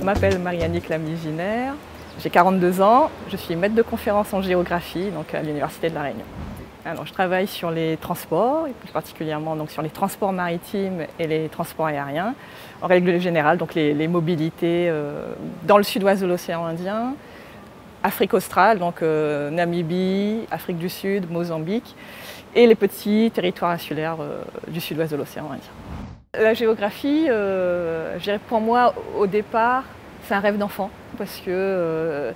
m'appelle Mariannick Lamy-Giner, j'ai 42 ans, je suis maître de conférence en géographie donc à l'Université de La Réunion. Alors, je travaille sur les transports, et plus particulièrement donc, sur les transports maritimes et les transports aériens. En règle générale, donc les mobilités dans le sud-ouest de l'océan Indien, Afrique australe, donc Namibie, Afrique du Sud, Mozambique, et les petits territoires insulaires du sud-ouest de l'océan Indien. La géographie, je dirais pour moi, au départ, c'est un rêve d'enfant, parce que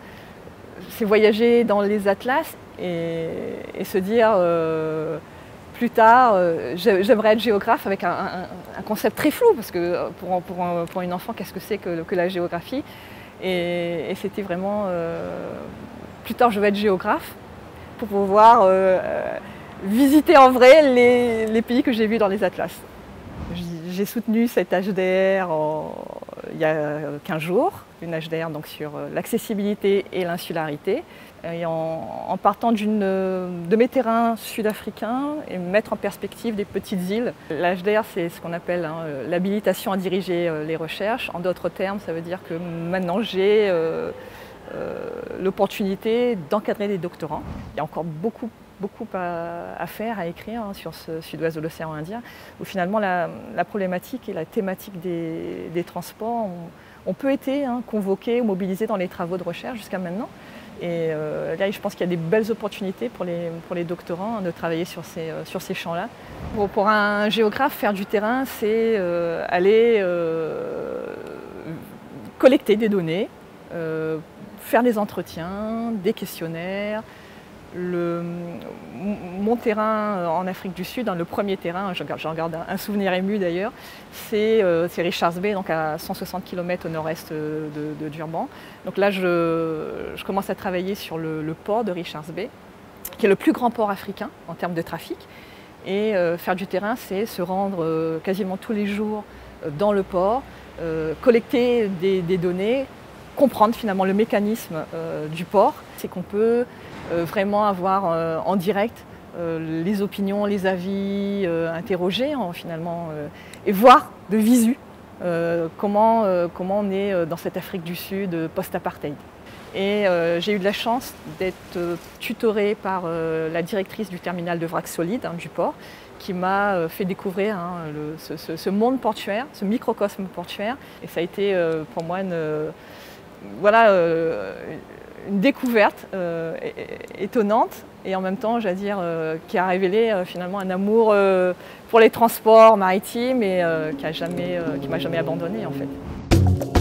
c'est voyager dans les atlas et se dire plus tard, j'aimerais être géographe avec un concept très flou, parce que pour une enfant, qu'est-ce que c'est que la géographie? Et c'était vraiment, plus tard je vais être géographe pour pouvoir visiter en vrai les pays que j'ai vus dans les atlas. J'ai soutenu cette HDR il y a 15 jours, une HDR donc sur l'accessibilité et l'insularité. Et en partant de mes terrains sud-africains et mettre en perspective des petites îles. L'HDR, c'est ce qu'on appelle l'habilitation à diriger les recherches. En d'autres termes, ça veut dire que maintenant j'ai l'opportunité d'encadrer des doctorants. Il y a encore beaucoup à faire, à écrire sur ce sud-ouest de l'océan Indien, où finalement la problématique et la thématique des transports ont peu été convoquées ou mobilisées dans les travaux de recherche jusqu'à maintenant. Et là, je pense qu'il y a des belles opportunités pour les doctorants de travailler sur ces champs-là. Pour un géographe, faire du terrain, c'est aller collecter des données, faire des entretiens, des questionnaires. Mon terrain en Afrique du Sud, le premier terrain, j'en garde un souvenir ému d'ailleurs, c'est Richards Bay, donc à 160 km au nord-est de Durban. Donc là, je commence à travailler sur le port de Richards Bay, qui est le plus grand port africain en termes de trafic. Et faire du terrain, c'est se rendre quasiment tous les jours dans le port, collecter des données, comprendre finalement le mécanisme du port. C'est qu'on peut vraiment avoir en direct les opinions, les avis, interroger finalement et voir de visu comment on est dans cette Afrique du Sud post-apartheid. Et j'ai eu de la chance d'être tutorée par la directrice du terminal de vrac solide du port, qui m'a fait découvrir ce monde portuaire, ce microcosme portuaire. Et ça a été pour moi une découverte étonnante et en même temps, j'allais dire, qui a révélé finalement un amour pour les transports maritimes et qui m'a jamais abandonnée en fait.